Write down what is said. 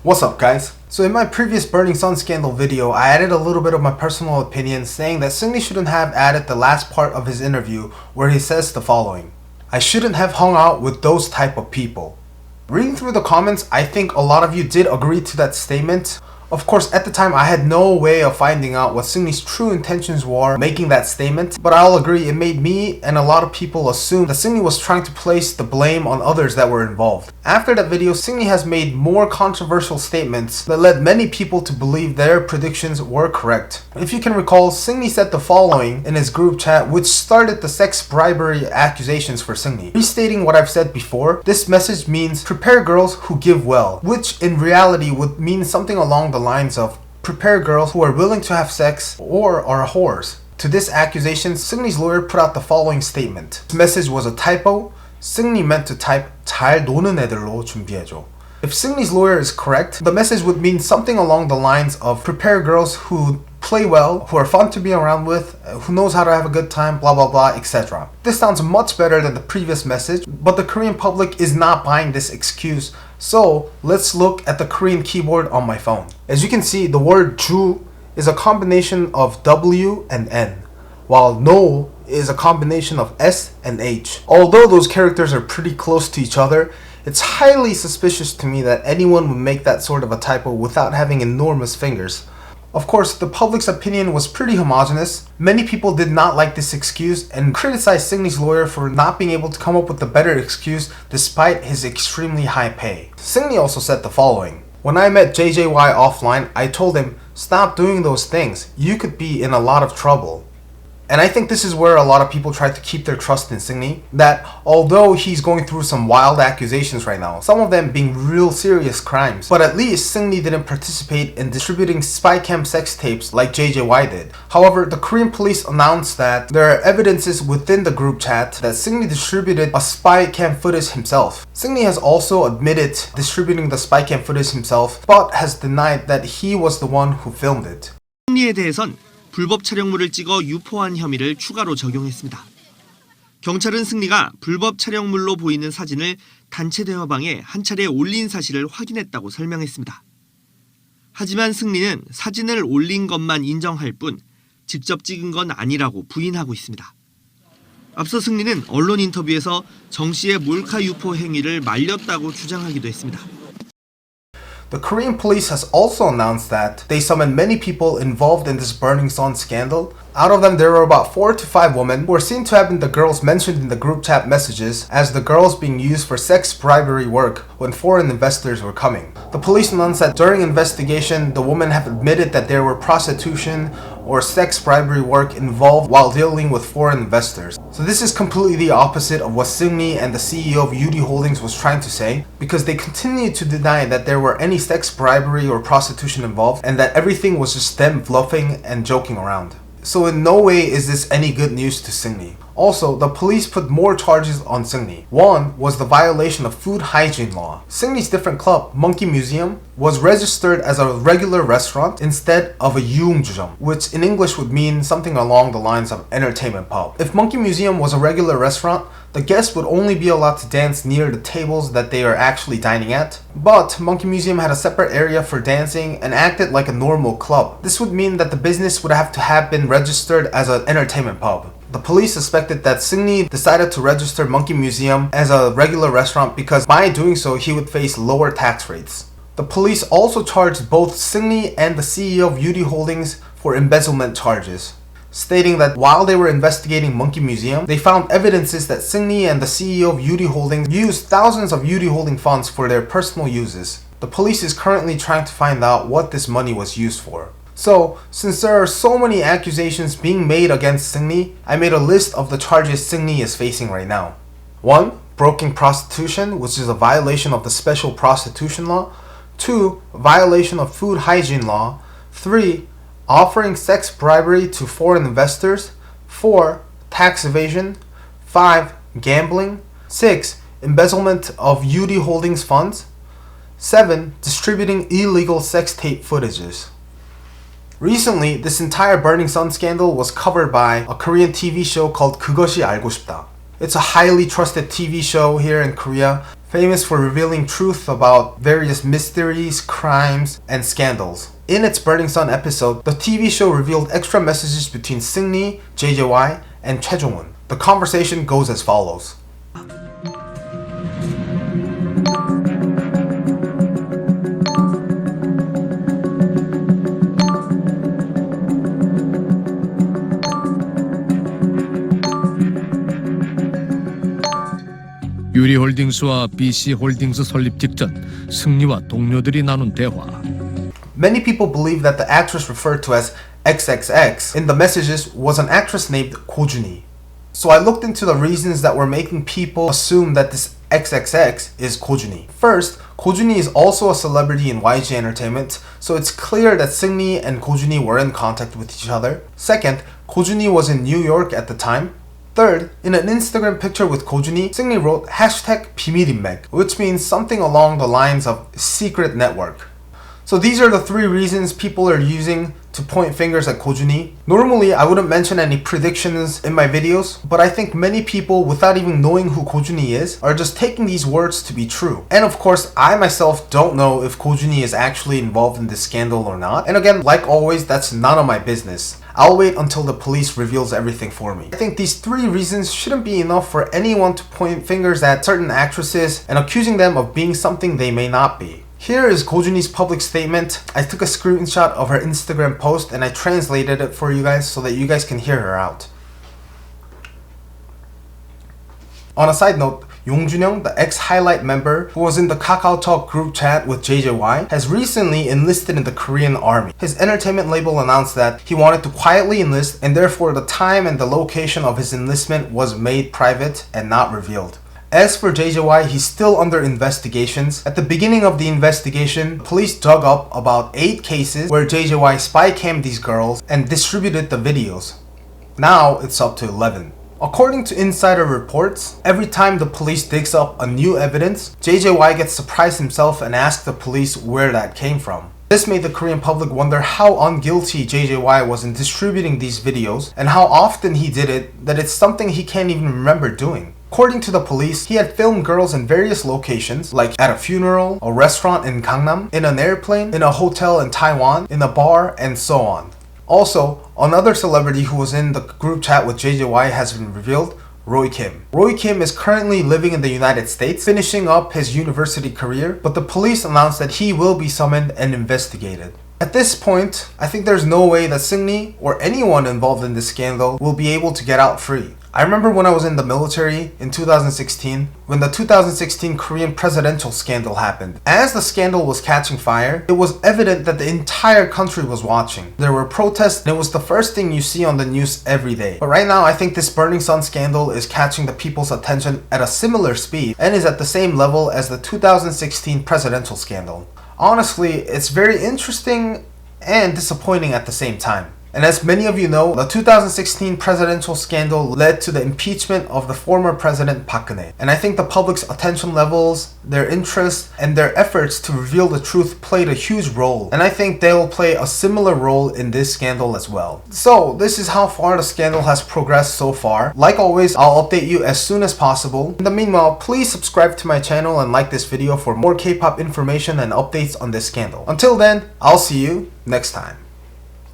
What's up guys? So in my previous Burning Sun scandal video, I added a little bit of my personal opinion saying that Seungri shouldn't have added the last part of his interview where he says the following: I shouldn't have hung out with those type of people. Reading through the comments, I think a lot of you did agree to that statement. Of course, at the time I had no way of finding out what Seungri's true intentions were making that statement, but I'll agree it made me and a lot of people assume that Seungri was trying to place the blame on others that were involved. After that video, Seungri has made more controversial statements that led many people to believe their predictions were correct. If you can recall, Seungri said the following in his group chat, which started the sex bribery accusations for Seungri. Restating what I've said before, this message means prepare girls who give well, which in reality would mean something along the lines of prepare girls who are willing to have sex or are whores. To this accusation, Seungri's lawyer put out the following statement. This message was a typo. Seungri meant to type 잘 노는 애들로 준비해줘. If Seungri's lawyer is correct, the message would mean something along the lines of prepare girls who play well, who are fun to be around with, who knows how to have a good time, blah blah blah, etc. This sounds much better than the previous message, but the Korean public is not buying this excuse. So let's look at the Korean keyboard on my phone. As you can see, the word 주 is a combination of W and N, while no is a combination of S and H. Although those characters are pretty close to each other, it's highly suspicious to me that anyone would make that sort of a typo without having enormous fingers. Of course, the public's opinion was pretty homogeneous. Many people did not like this excuse and criticized Seungri's lawyer for not being able to come up with a better excuse despite his extremely high pay. Seungri also said the following: when I met JJY offline, I told him, stop doing those things. You could be in a lot of trouble. And I think this is where a lot of people try to keep their trust in Seungri, that although he's going through some wild accusations right now, some of them being real serious crimes, but at least Seungri didn't participate in distributing spy cam sex tapes like JJY did. However, the Korean police announced that there are evidences within the group chat that Seungri distributed a spy cam footage himself. Seungri has also admitted distributing the spy cam footage himself, but has denied that he was the one who filmed it. 승리에 대해선 불법 촬영물을 찍어 유포한 혐의를 추가로 적용했습니다. 경찰은 승리가 불법 촬영물로 보이는 사진을 단체 대화방에 한 차례 올린 사실을 확인했다고 설명했습니다. 하지만 승리는 사진을 올린 것만 인정할 뿐 직접 찍은 건 아니라고 부인하고 있습니다. 앞서 승리는 언론 인터뷰에서 정 씨의 몰카 유포 행위를 말렸다고 주장하기도 했습니다. The Korean police has also announced that they summoned many people involved in this Burning Sun scandal. Out of them, there were about 4 to 5 women who were seen to have been the girls mentioned in the group chat messages as the girls being used for sex bribery work when foreign investors were coming. The police announced that during investigation, the women have admitted that there were prostitution or sex bribery work involved while dealing with foreign investors. So this is completely the opposite of what Seungri and the CEO of Yoonhee Holdings was trying to say, because they continued to deny that there were any sex bribery or prostitution involved and that everything was just them bluffing and joking around. So in no way is this any good news to Seungri. Also, the police put more charges on Seungri. One was the violation of food hygiene law. Seungri's different club, Monkey Museum, was registered as a regular restaurant instead of a 유흥주점, which in English would mean something along the lines of entertainment pub. If Monkey Museum was a regular restaurant, the guests would only be allowed to dance near the tables that they are actually dining at. But Monkey Museum had a separate area for dancing and acted like a normal club. This would mean that the business would have to have been registered as an entertainment pub. The police suspected that Seungri decided to register Monkey Museum as a regular restaurant because by doing so he would face lower tax rates. The police also charged both Seungri and the CEO of Yoonhee Holdings for embezzlement charges, stating that while they were investigating Monkey Museum, they found evidences that Seungri and the CEO of Yoonhee Holdings used thousands of Yoonhee Holding funds for their personal uses. The police is currently trying to find out what this money was used for. So, since there are so many accusations being made against Seungri, I made a list of the charges Seungri is facing right now. 1. Broking prostitution, which is a violation of the special prostitution law. 2. Violation of food hygiene law. 3. Offering sex bribery to foreign investors. 4. Tax evasion. 5. Gambling. 6. Embezzlement of Yoonhee Holdings funds. 7. Distributing illegal sex tape footages. Recently, this entire Burning Sun scandal was covered by a Korean TV show called 그것이 알고싶다. It's a highly trusted TV show here in Korea. famous for revealing truth about various mysteries, crimes, and scandals. In its Burning Sun episode, the TV show revealed extra messages between Seungri, JJY, and Choi Jong-un. The conversation goes as follows. 유리홀딩스와 BC홀딩스 설립 직전 승리와 동료들이 나눈 대화. Many people believe that the actress referred to as XXX in the messages was an actress named Go Joon-hee. So I looked into the reasons that were making people assume that this XXX is Go Joon-hee. First, Go Joon-hee is also a celebrity in YG Entertainment, so it's clear that Seungri and Go Joon-hee were in contact with each other. Second, Go Joon-hee was in New York at the time. Third, in an Instagram picture with Go Joon-hee, Seungri wrote #비밀인맥, which means something along the lines of secret network. So these are the three reasons people are using to point fingers at Go Joon-hee. Normally, I wouldn't mention any predictions in my videos, but I think many people, without even knowing who Go Joon-hee is, are just taking these words to be true. And of course, I myself don't know if Go Joon-hee is actually involved in this scandal or not. And again, like always, that's none of my business. I'll wait until the police reveals everything for me. I think these three reasons shouldn't be enough for anyone to point fingers at certain actresses and accusing them of being something they may not be. Here is Go Joon-hee's public statement. I took a screenshot of her Instagram post and I translated it for you guys so that you guys can hear her out. On a side note, Jung, the ex-Highlight member who was in the KakaoTalk group chat with JJY, has recently enlisted in the Korean army. His entertainment label announced that he wanted to quietly enlist and therefore the time and the location of his enlistment was made private and not revealed. As for JJY, he's still under investigations. At the beginning of the investigation, police dug up about 8 cases where JJY spy cammed these girls and distributed the videos. Now it's up to 11. According to insider reports, every time the police digs up a new evidence, JJY gets surprised himself and asks the police where that came from. This made the Korean public wonder how unguilty JJY was in distributing these videos and how often he did it that it's something he can't even remember doing. According to the police, he had filmed girls in various locations, like at a funeral, a restaurant in Gangnam, in an airplane, in a hotel in Taiwan, in a bar, and so on. Also, another celebrity who was in the group chat with JJY has been revealed, Roy Kim. Roy Kim is currently living in the United States, finishing up his university career, but the police announced that he will be summoned and investigated. At this point, I think there's no way that Seungri or anyone involved in this scandal will be able to get out free. I remember when I was in the military in 2016, when the 2016 Korean presidential scandal happened. As the scandal was catching fire, it was evident that the entire country was watching. There were protests and it was the first thing you see on the news every day. But right now, I think this Burning Sun scandal is catching the people's attention at a similar speed and is at the same level as the 2016 presidential scandal. Honestly, it's very interesting and disappointing at the same time. And as many of you know, the 2016 presidential scandal led to the impeachment of the former president Park Geun-hye. And I think the public's attention levels, their interest, and their efforts to reveal the truth played a huge role. And I think they will play a similar role in this scandal as well. So this is how far the scandal has progressed so far. Like always, I'll update you as soon as possible. In the meanwhile, please subscribe to my channel and like this video for more K-pop information and updates on this scandal. Until then, I'll see you next time.